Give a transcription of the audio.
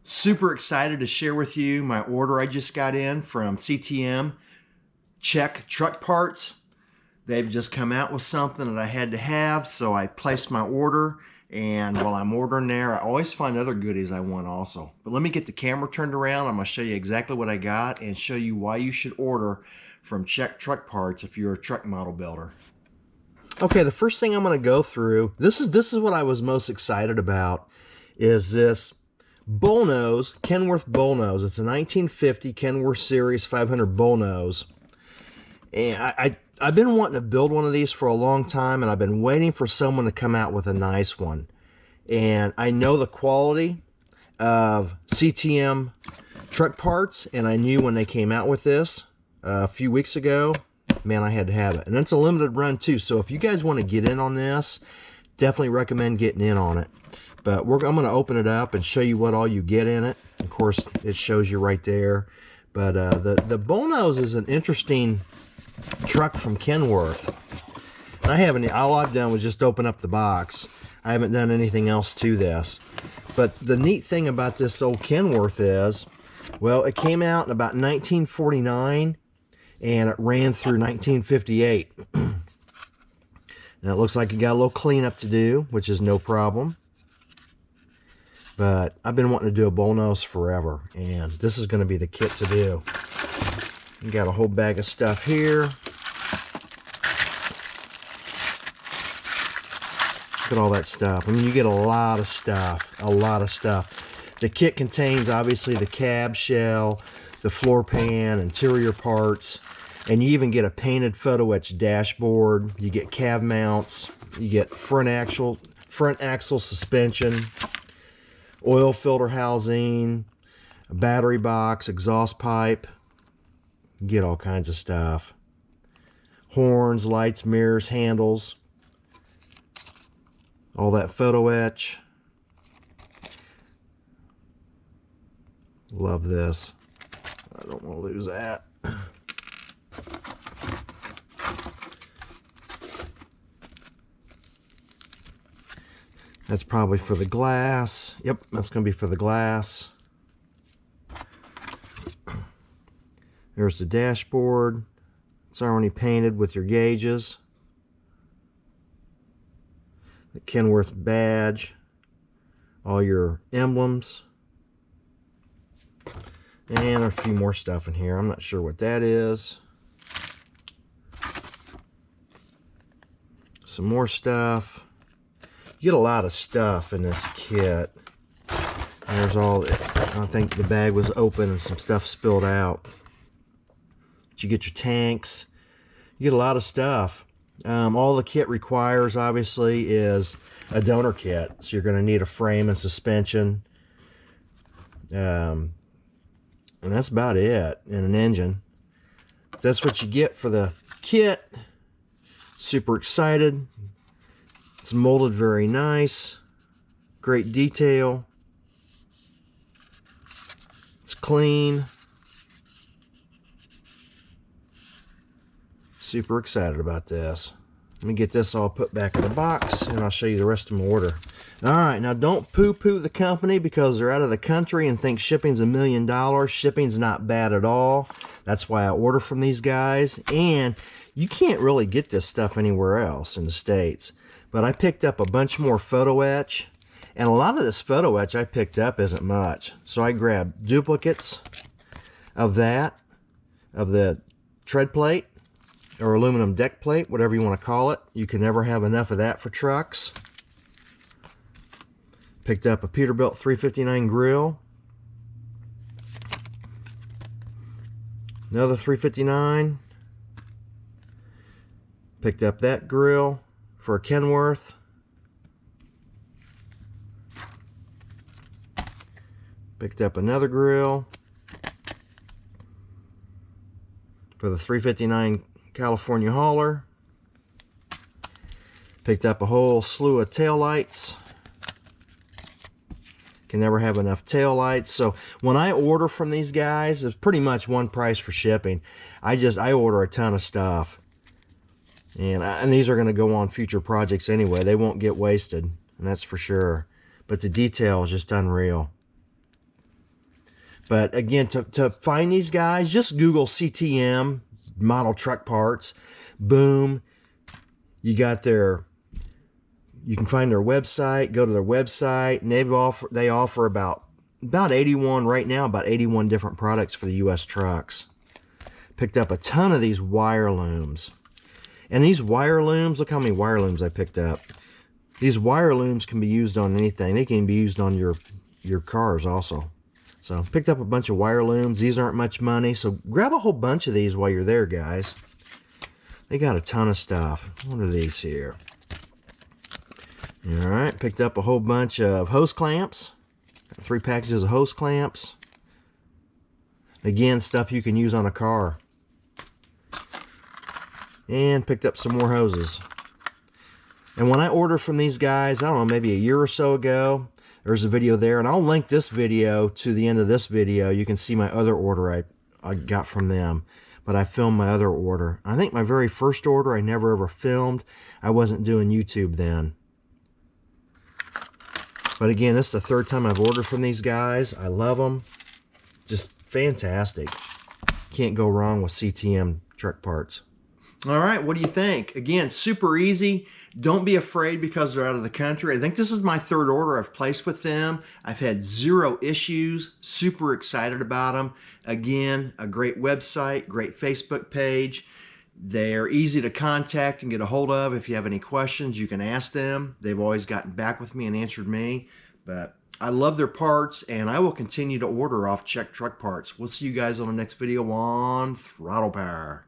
Super excited to share with you my order I just got in from CTM Czech truck parts. They've just come out with something that I had to have, so I placed my order. And while I'm ordering there, I always find other goodies I want also. But let me get the camera turned around. I'm going to show you exactly what I got and show you why you should order from Czech truck parts if you're a truck model builder. Okay, the first thing I'm going to go through, this is what I was most excited about, is this Bullnose, Kenworth Bullnose. It's a 1950 Kenworth Series 500 Bullnose. And I've been wanting to build one of these for a long time, and I've been waiting for someone to come out with a nice one. And I know the quality of CTM truck parts, and I knew when they came out with this a few weeks ago, man, I had to have it. And it's a limited run too, so if you guys want to get in on this, definitely recommend getting in on it. But I'm going to open it up and show you what all you get in it. Of course, it shows you right there. But the Bullnose is an interesting truck from Kenworth. And all I've done was just open up the box. I haven't done anything else to this. But the neat thing about this old Kenworth is, well, it came out in about 1949, and it ran through 1958. Now it looks like it got a little cleanup to do, which is no problem. But I've been wanting to do a Bullnose forever, and this is going to be the kit to do. You got a whole bag of stuff here. Look at all that stuff. I mean, you get a lot of stuff, The kit contains, obviously, the cab shell, the floor pan, interior parts, and you even get a painted photo etch dashboard. You get cab mounts. You get front axle suspension, oil filter housing, a battery box, exhaust pipe. You get all kinds of stuff. Horns, lights, mirrors, handles. All that photo etch. Love this. I don't want to lose that. That's probably for the glass. Yep, that's going to be for the glass. There's the dashboard. It's already painted with your gauges. The Kenworth badge. All your emblems. And a few more stuff in here. I'm not sure what that is. Some more stuff. You get a lot of stuff in this kit. There's all, I think the bag was open and some stuff spilled out. But you get your tanks. You get a lot of stuff. All the kit requires, obviously, is a donor kit. So you're going to need a frame and suspension. And that's about it, and an engine. That's what you get for the kit. Super excited. It's molded very nice. Great detail. It's clean. Super excited about this. Let me get this all put back in the box, and I'll show you the rest of my order. Alright, now don't poo-poo the company because they're out of the country and think shipping's $1 million. Shipping's not bad at all. That's why I order from these guys. And you can't really get this stuff anywhere else in the States. But I picked up a bunch more photo etch. And a lot of this photo etch I picked up isn't much. So I grabbed duplicates of that, of the tread plate, or aluminum deck plate, whatever you want to call it. You can never have enough of that for trucks. Picked up a Peterbilt 359 grill. Another 359. Picked up that grill for a Kenworth. Picked up another grill for the 359 California hauler. Picked up a whole slew of taillights. Can never have enough taillights. So when I order from these guys, it's pretty much one price for shipping. I order a ton of stuff. And these are going to go on future projects anyway. They won't get wasted, and that's for sure. But the detail is just unreal. But again, to find these guys, just Google CTM model truck parts. Boom. You got their, you can find their website, go to their website, and they offer about 81 right now, about 81 different products for the US trucks. Picked up a ton of these wire looms. And these wire looms, look how many wire looms I picked up. These wire looms can be used on anything. They can be used on your cars also. So picked up a bunch of wire looms. These aren't much money, so grab a whole bunch of these while you're there, guys. They got a ton of stuff. What are these here? All right, picked up a whole bunch of hose clamps. Got 3 packages of hose clamps. Again, stuff you can use on a car. And picked up some more hoses. And when I ordered from these guys, I don't know, maybe a year or so ago, there's a video there, and I'll link this video to the end of this video. You can see my other order I got from them. But I filmed my other order. I think my very first order I never ever filmed. I wasn't doing YouTube then. But again, this is the 3rd time I've ordered from these guys. I love them. Just fantastic. Can't go wrong with CTM truck parts. All right, what do you think? Again, super easy. Don't be afraid because they're out of the country. I think this is my 3rd order I've placed with them. I've had 0 issues. Super excited about them. Again, a great website, great Facebook page. They're easy to contact and get a hold of. If you have any questions, you can ask them. They've always gotten back with me and answered me. But I love their parts, and I will continue to order off Czech truck parts. We'll see you guys on the next video on Throttle Power.